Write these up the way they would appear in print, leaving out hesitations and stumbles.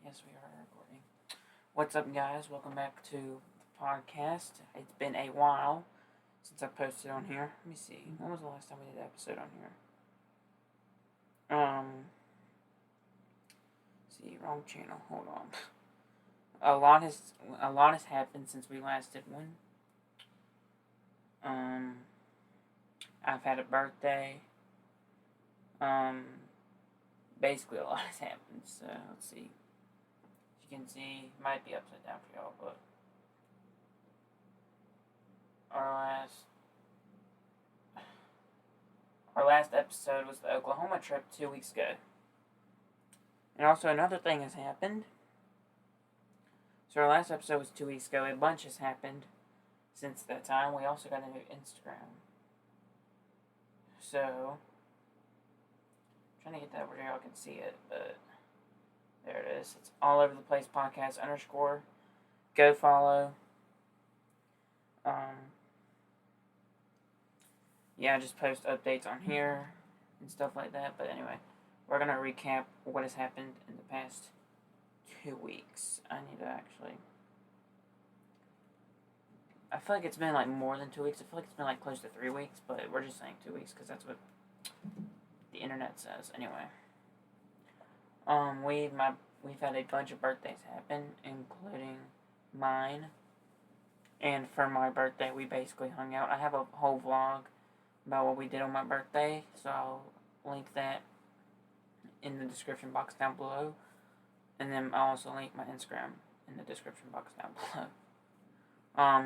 Yes, we are recording. What's up, guys? Welcome back to the podcast. It's been a while since I posted on here. Let me see. When was the last time we did an episode on here? See, wrong channel. Hold on. A lot has happened since we last did one. I've had a birthday. Basically a lot has happened. So let's see. You can see, it might be upside down for y'all, but our last episode was the Oklahoma trip 2 weeks ago. And also another thing has happened. So our last episode was 2 weeks ago. A bunch has happened since that time. We also got a new Instagram. So, I'm trying to get that where y'all can see it, but there it is. It's all over the place podcast _ Go follow. Yeah, I just post updates on here and stuff like that. But anyway, we're going to recap what has happened in the past 2 weeks. I feel like it's been like more than 2 weeks. I feel like it's been like close to 3 weeks, but we're just saying 2 weeks because that's what the internet says. Anyway, we've had a bunch of birthdays happen, including mine. And for my birthday, we basically hung out. I have a whole vlog about what we did on my birthday, so I'll link that in the description box down below. And then I'll also link my Instagram in the description box down below.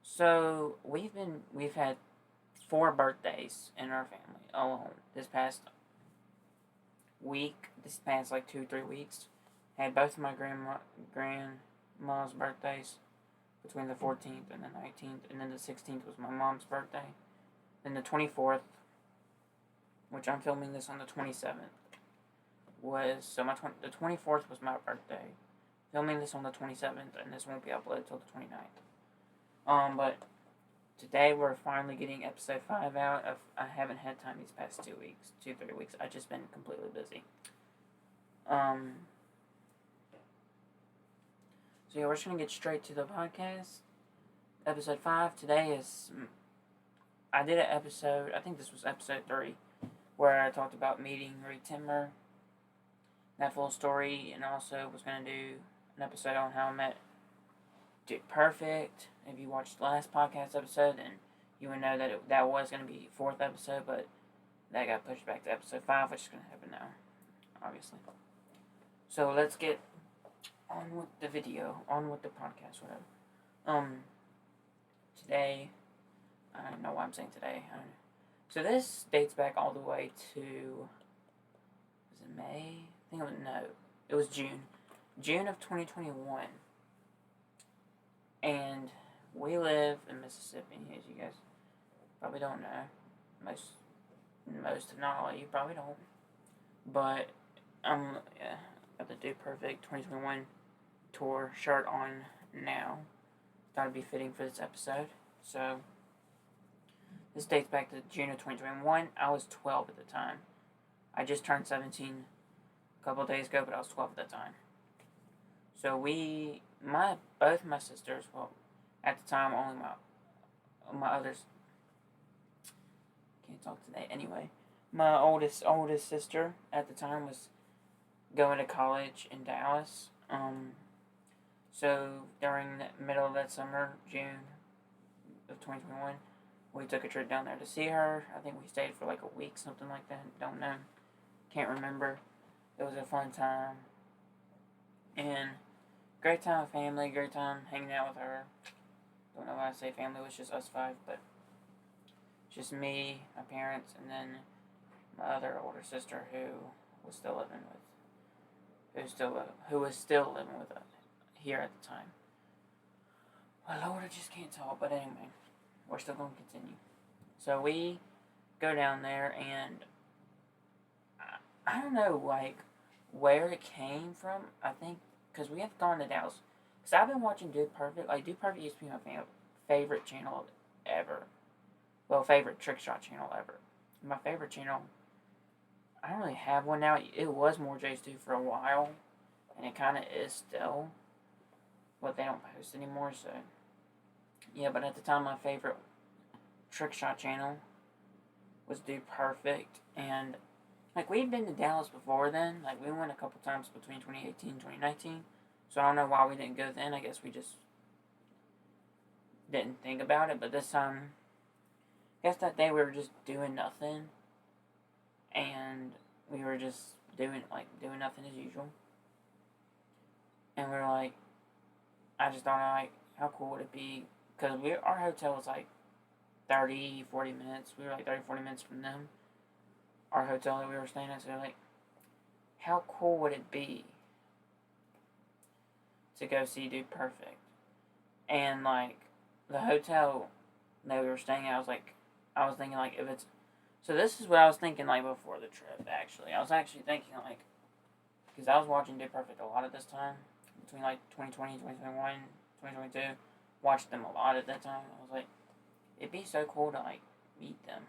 So we've had 4 birthdays in our family alone this past like 2-3 weeks. Had both of my grandma's birthdays between the 14th and the 19th, and then the 16th was my mom's birthday. Then the 24th, which I'm filming this on the 27th, the 24th was my birthday. Filming this on the 27th, and this won't be uploaded till the 29th. But today we're finally getting episode 5 out. I haven't had time these past 2-3 weeks. I've just been completely busy. So yeah, we're just going to get straight to the podcast. Episode 5. Today is... I did an episode, I think this was episode 3, where I talked about meeting Reed Timmer. That full story, and also was going to do an episode on how I met Dude Perfect. If you watched the last podcast episode, then you would know that that was going to be 4th episode, but that got pushed back to episode 5, which is going to happen now, obviously. So let's get on with the video, on with the podcast, whatever. Today, I don't know why I'm saying today. So this dates back all the way to, was it May? I think it was June. June of 2021. And we live in Mississippi, as you guys probably don't know. Most, if not all of you, probably don't. But I'm got the Dude Perfect 2021 tour shirt on now. Thought it'd be fitting for this episode. So this dates back to June of 2021. I was 12 at the time. I just turned 17 a couple of days ago, but I was 12 at the time. So both my sisters, well, at the time only my others, can't talk today. Anyway, my oldest sister at the time was going to college in Dallas. So during the middle of that summer, June of 2021, we took a trip down there to see her. I think we stayed for like a week, something like that. Don't know. Can't remember. It was a fun time. And great time with family, great time hanging out with her. Don't know why I say family, it was just us 5, but just me, my parents, and then my other older sister who was still living with us here at the time. My Lord, I just can't talk, but anyway, we're still going to continue. So we go down there, and I don't know, like, where it came from. I think, because we have gone to Dallas. Because I've been watching Dude Perfect. Like, Dude Perfect used to be my favorite channel ever. Well, favorite trick shot channel ever. My favorite channel, I don't really have one now. It was More J's Too for a while, and it kind of is still, but they don't post anymore. So yeah, but at the time, my favorite trick shot channel was Dude Perfect, and like we'd been to Dallas before then. Like we went a couple times between 2018 and 2019. So I don't know why we didn't go then. I guess we just didn't think about it. But this time, I guess that day we were just doing nothing, and we were just doing nothing as usual. And we were like, I just thought like, how cool would it be? Because our hotel was like 30, 40 minutes. We were like 30, 40 minutes from them. Our hotel that we were staying at. So like, how cool would it be to go see Dude Perfect? And like, the hotel that we were staying at, I was thinking like, if it's, so this is what I was thinking like before the trip actually. I was actually thinking like, because I was watching Dude Perfect a lot at this time, between like 2020, 2021, 2022, watched them a lot at that time. I was like, it'd be so cool to like meet them,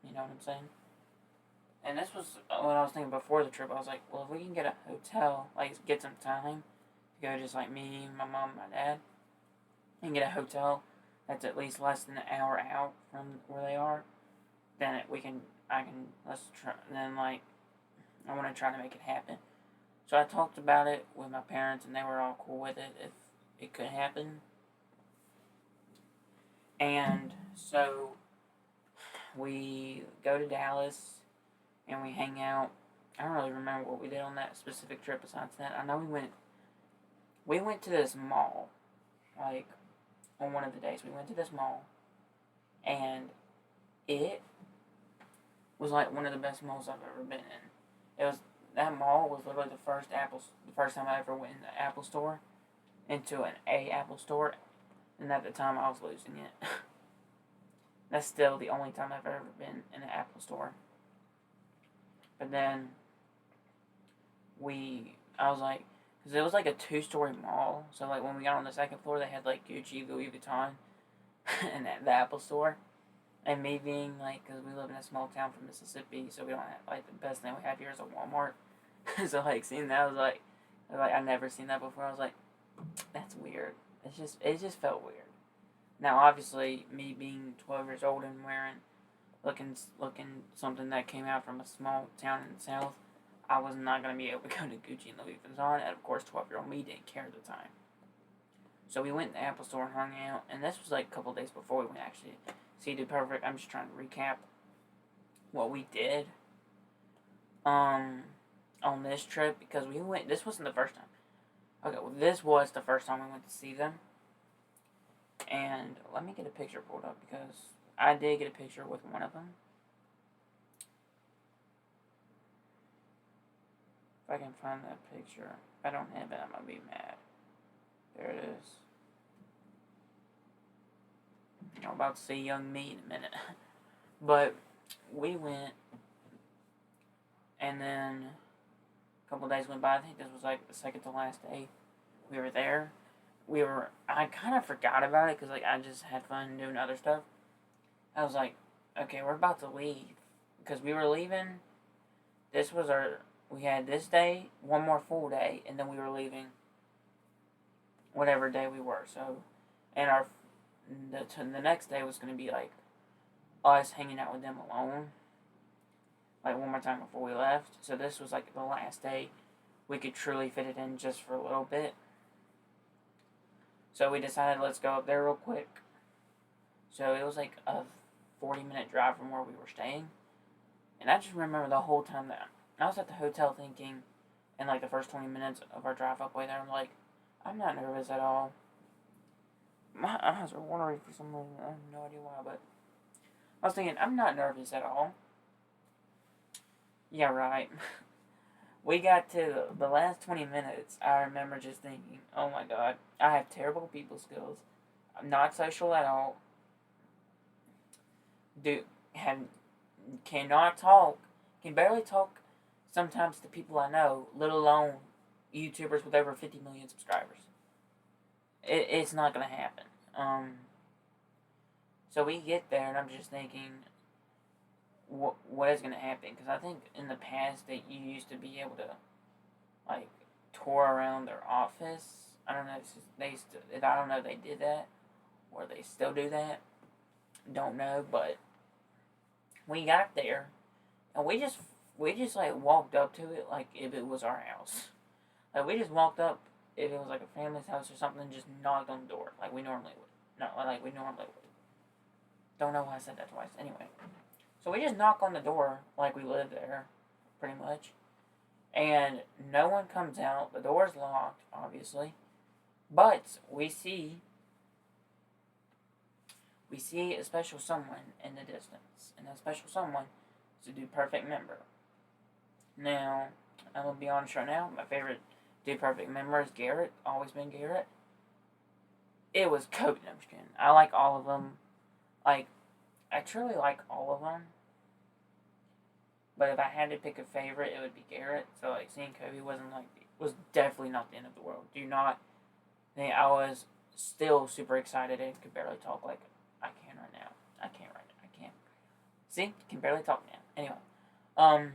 you know what I'm saying? And this was what I was thinking before the trip. I was like, well, if we can get a hotel, like get some time to go, just like me, my mom, my dad, and get a hotel that's at least less than an hour out from where they are, then let's try. Then like, I want to try to make it happen. So I talked about it with my parents, and they were all cool with it if it could happen. And so we go to Dallas, and we hang out. I don't really remember what we did on that specific trip besides that. I know we went to this mall, like, on one of the days. We went to this mall, and it was like one of the best malls I've ever been in. That mall was literally the first time I ever went in the Apple store, into an Apple store, and at the time I was losing it. That's still the only time I've ever been in an Apple store. But then I was like, because it was like a 2-story mall, so like when we got on the second floor, they had like Gucci, Louis Vuitton, and the Apple store. And me being like, because we live in a small town from Mississippi, so we don't have, like, the best thing we have here is a Walmart. So like seeing that, I was like I never seen that before. I was like, that's weird. It just felt weird. Now obviously, me being 12 years old and looking something that came out from a small town in the South, I was not gonna be able to go to Gucci and Louis Vuitton, and of course 12-year-old me didn't care at the time. So we went to the Apple store and hung out, and this was like a couple days before we went actually see Dude Perfect. I'm just trying to recap what we did on this trip, because this wasn't the first time. Okay, well, this was the first time we went to see them. And let me get a picture pulled up, because I did get a picture with one of them. If I can find that picture. If I don't have it, I'm going to be mad. There it is. I'm about to see young me in a minute. But we went, and then a couple days went by. I think this was like the second to last day we were there. I kind of forgot about it, because like I just had fun doing other stuff. I was like, okay, we're about to leave, because we were leaving. We had this day, one more full day, and then we were leaving whatever day we were. So, and the next day was going to be like us hanging out with them alone, like one more time before we left. So this was like the last day we could truly fit it in just for a little bit. So we decided, let's go up there real quick. So it was like a 40-minute drive from where we were staying. And I just remember the whole time that I was at the hotel thinking, in like the first 20 minutes of our drive up way there, I'm like, I'm not nervous at all. My eyes are watering for some reason. I have no idea why, but I was thinking, I'm not nervous at all. Yeah, right. We got to the last 20 minutes, I remember just thinking, oh my god, I have terrible people skills. I'm not social at all. Cannot talk. Can barely talk sometimes to people I know, let alone YouTubers with over 50 million subscribers. It's not going to happen. So we get there, and I'm just thinking, what is going to happen, because I think in the past that you used to be able to like tour around their office. I don't know if I don't know if they did that or they still do that. Don't know, but we got there and we just like walked up to it like if it was our house. Like we just walked up if it was like a family's house or something, just knocked on the door like we normally would. Not like we normally would. Don't know why I said that twice. Anyway, so we just knock on the door like we live there, pretty much, and no one comes out. The door's locked, obviously, but we see a special someone in the distance, and that special someone is a Dude Perfect member. Now, I'm gonna be honest right now. My favorite Dude Perfect member is Garrett. Always been Garrett. It was Kobe. No, I'm just kidding. I like all of them. Like, I truly like all of them. But if I had to pick a favorite, it would be Garrett. So like seeing Kobe was definitely not the end of the world. Do not think I was still super excited and could barely talk like I can right now. I can't right now. I can't. See, can barely talk now. Anyway,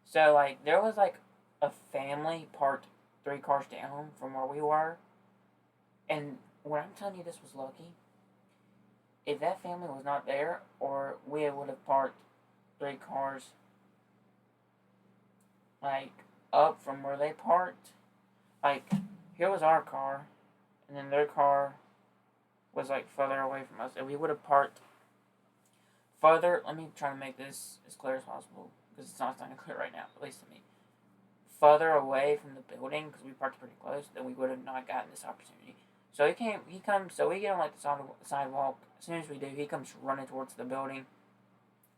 so like there was like a family parked 3 cars down from where we were, and when I'm telling you this was lucky, if that family was not there, or we would have parked 3 cars like up from where they parked. Like here was our car, and then their car was like further away from us, and we would have parked further. Let me try to make this as clear as possible because it's not sounding clear right now, at least to me. Further away from the building because we parked pretty close, then we would have not gotten this opportunity. So he comes. So we get on like the sidewalk. As soon as we do, he comes running towards the building.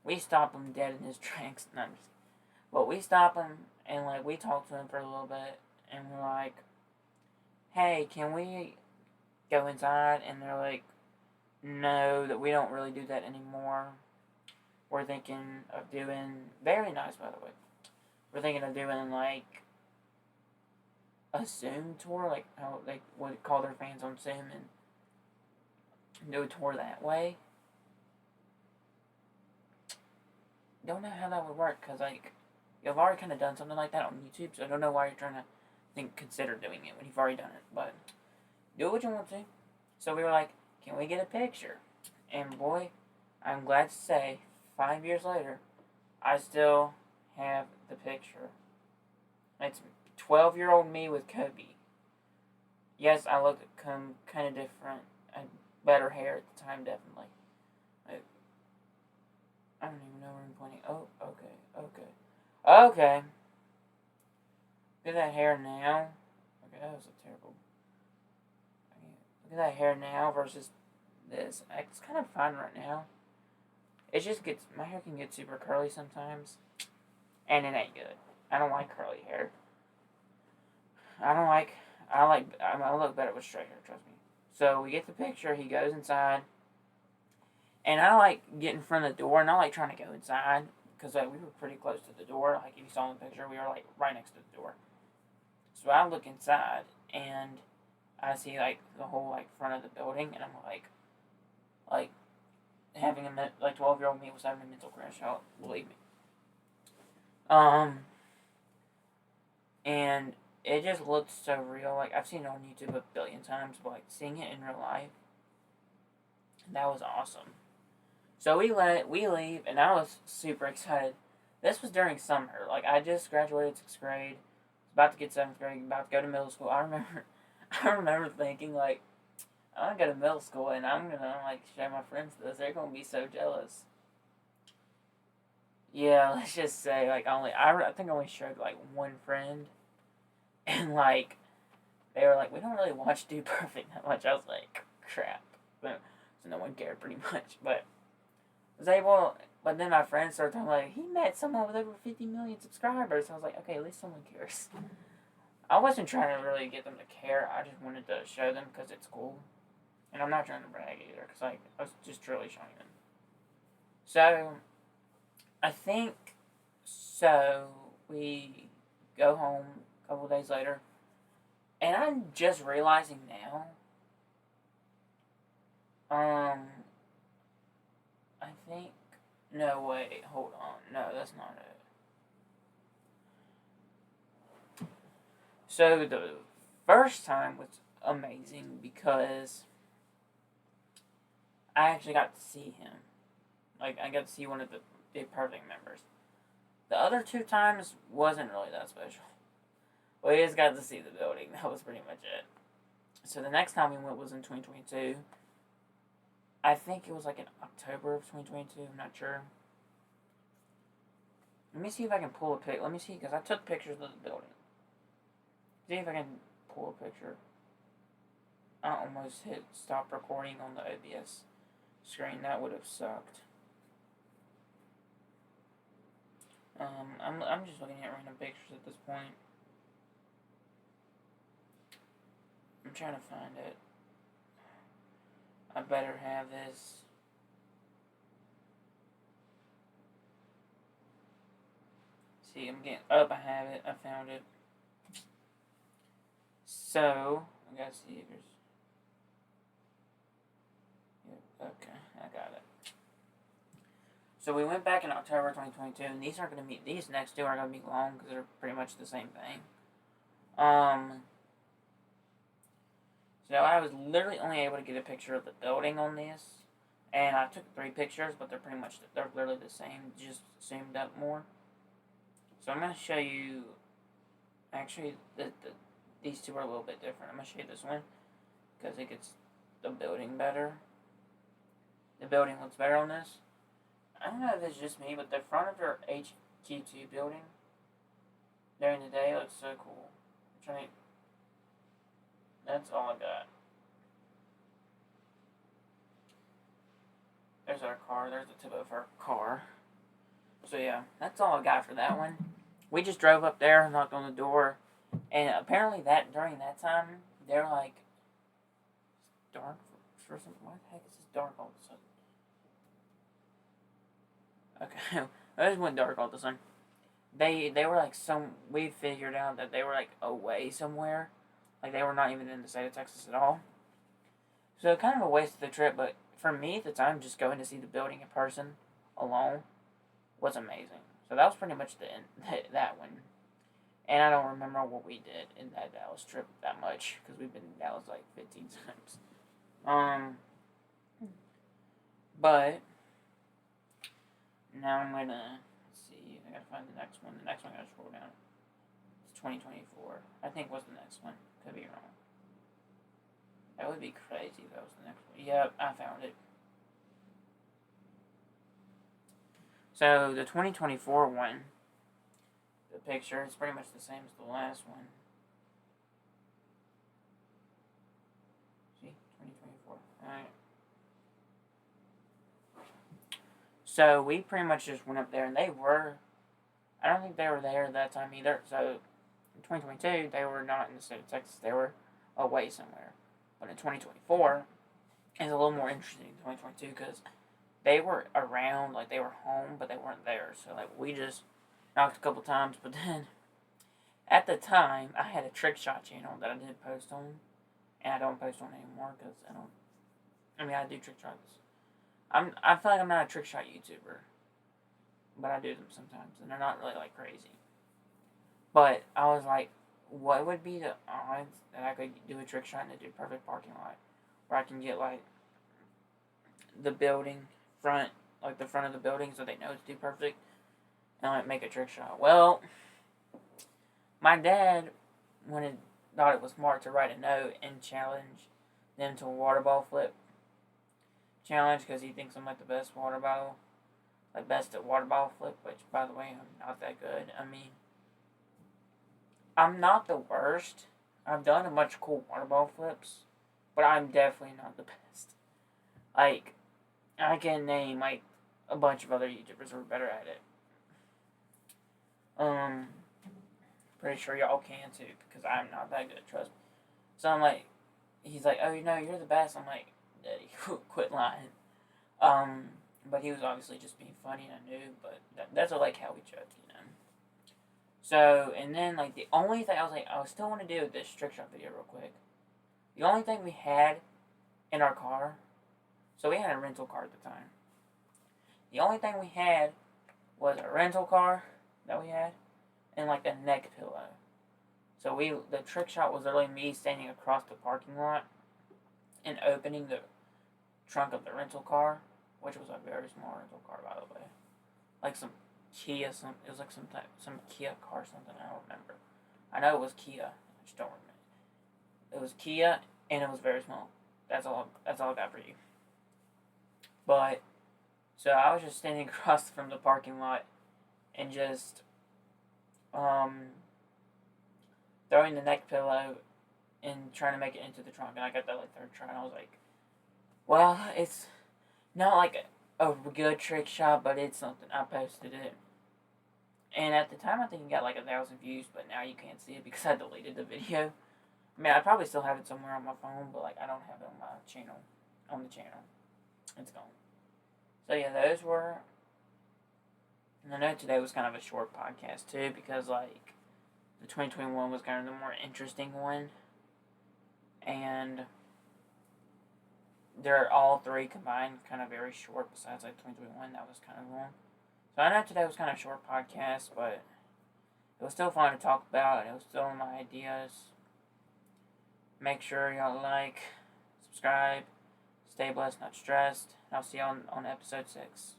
We stop him dead in his tracks. No, but we stop him and like we talk to him for a little bit, and we're like, "Hey, can we go inside?" And they're like, "No, that we don't really do that anymore. We're thinking of doing very nice, by the way. We're thinking of doing like a Zoom tour, like how they would call their fans on Zoom and do a tour that way." Don't know how that would work because like you've already kind of done something like that on YouTube, so I don't know why you're trying to consider doing it when you've already done it. But do what you want to. So we were like, "Can we get a picture?" And boy, I'm glad to say, 5 years later, I still have the picture. It's 12-year-old me with Kobe. Yes, I look kind of different. I had better hair at the time, definitely. I don't even know where I'm pointing. Oh, okay. Look at that hair now. Okay, that was a terrible. Look at that hair now versus this. It's kind of fine right now. It just my hair can get super curly sometimes, and it ain't good. I don't like curly hair. I look better with straight hair. Trust me. So we get the picture. He goes inside. And I like get in front of the door, and I like trying to go inside because like we were pretty close to the door. Like if you saw in the picture, we were like right next to the door. So I look inside, and I see like the whole like front of the building, and I'm like having a like 12-year-old me was having a mental crash. Out, believe me. And it just looked so real. Like I've seen it on YouTube a billion times, but like seeing it in real life, that was awesome. So we leave, and I was super excited. This was during summer. Like I just graduated 6th grade, was about to get 7th grade, about to go to middle school. I remember thinking like, I'm gonna go to middle school and I'm gonna like show my friends this. They're gonna be so jealous. Yeah, let's just say like I think I only showed like one friend, and like they were like, we don't really watch Dude Perfect that much. I was like, crap. So no one cared pretty much, but was able. But then my friends started talking like he met someone with over 50 million subscribers. So I was like, okay, at least someone cares. I wasn't trying to really get them to care. I just wanted to show them because it's cool, and I'm not trying to brag either because like I was just truly showing them. So I think so. We go home a couple days later, and I'm just realizing now. I think No, wait, hold on. No, that's not it. So the first time was amazing because I actually got to see him. Like, I got to see one of the Big Perfect members. The other two times wasn't really that special. We just got to see the building. That was pretty much it. So the next time we went was in 2022. I think it was like in October of 2022. I'm not sure. Let me see if I can pull a pic. Let me see, because I took pictures of the building. See if I can pull a picture. I almost hit stop recording on the OBS screen. That would have sucked. I'm just looking at random pictures at this point. I'm trying to find it. I better have this. See, I'm getting up. I have it. I found it. So, I gotta see if there's. Yep, okay, I got it. So we went back in October 2022, and these aren't gonna be. These next two are gonna be long because they're pretty much the same thing. So I was literally only able to get a picture of the building on this, and I took 3 pictures, but they're literally the same, just zoomed up more. So I'm gonna show you. Actually, these two are a little bit different. I'm gonna show you this one because it gets the building better. The building looks better on this. I don't know if it's just me, but the front of their HQ2 building during the day looks so cool. That's all I got. There's our car. There's the tip of our car. So yeah, that's all I got for that one. We just drove up there, knocked on the door, and apparently during that time, they're like dark for some. Why the heck is this dark all of a sudden? Okay, I just went dark all of a sudden. They were like we figured out that they were like away somewhere, like they were not even in the state of Texas at all. So kind of a waste of the trip, but for me at the time, just going to see the building in person alone was amazing. So that was pretty much the end, that one. And I don't remember what we did in that Dallas trip that much because we've been in Dallas like 15 times. But now I'm gonna see. I gotta find the next one. The next one I gotta scroll down. It's 2024. I think was the next one. Could be wrong. That would be crazy if that was the next one. Yep, I found it. So the 2024 one, the picture is pretty much the same as the last one. See, 2024. Alright. So we pretty much just went up there, and I don't think they were there that time either. So in 2022, they were not in the state of Texas. They were away somewhere. But in 2024, it's a little more interesting in 2022 because they were around, like they were home, but they weren't there. So like we just knocked a couple times, but then at the time I had a trick shot channel that I did post on, and I don't post on anymore because I do trick shots. I feel like I'm not a trick shot YouTuber, but I do them sometimes, and they're not really like crazy. But I was like, what would be the odds that I could do a trick shot in a Dude Perfect parking lot, where I can get like the building front, like the front of the building, so they know it's Dude Perfect, and like make a trick shot. Well, my dad thought it was smart to write a note and challenge them to a water bottle flip challenge because he thinks I'm like the best best at water bottle flip, which by the way, I'm not that good. I mean, I'm not the worst. I've done a bunch of cool water bottle flips, but I'm definitely not the best. Like, I can name like a bunch of other YouTubers who are better at it. Pretty sure y'all can too, because I'm not that good, trust me. So I'm like, he's like, oh, you're the best. I'm like, Daddy, quit lying. But he was obviously just being funny, and I knew, but that's like how we joke, you know. So, and then like the only thing I was like, I still want to do this trick shot video real quick. The only thing we had in our car, so we had a rental car at the time. The only thing we had was a rental car that we had and like a neck pillow. So the trick shot was literally me standing across the parking lot and opening the trunk of the rental car, which was a very small rental car, by the way, like some Kia, it was like some Kia car, something, I don't remember. I know it was Kia, I just don't remember. It was Kia, and it was very small. That's all I got for you. But so I was just standing across from the parking lot and just throwing the neck pillow and trying to make it into the trunk, and I got that like third try, and I was like, well, it's not like a good trick shot, but it's something. I posted it, and at the time I think it got like 1,000 views, but now you can't see it because I deleted the video. I mean, I probably still have it somewhere on my phone, but like I don't have it on my channel, on the channel. It's gone. So yeah, those were. And I know today was kind of a short podcast too, because like the 2021 was kind of the more interesting one, and they're all three combined kind of very short. Besides like 2021, that was kind of long. So I know today was kind of a short podcast, but it was still fun to talk about, and it was still my ideas. Make sure y'all like, subscribe, stay blessed, not stressed. I'll see you on episode 6.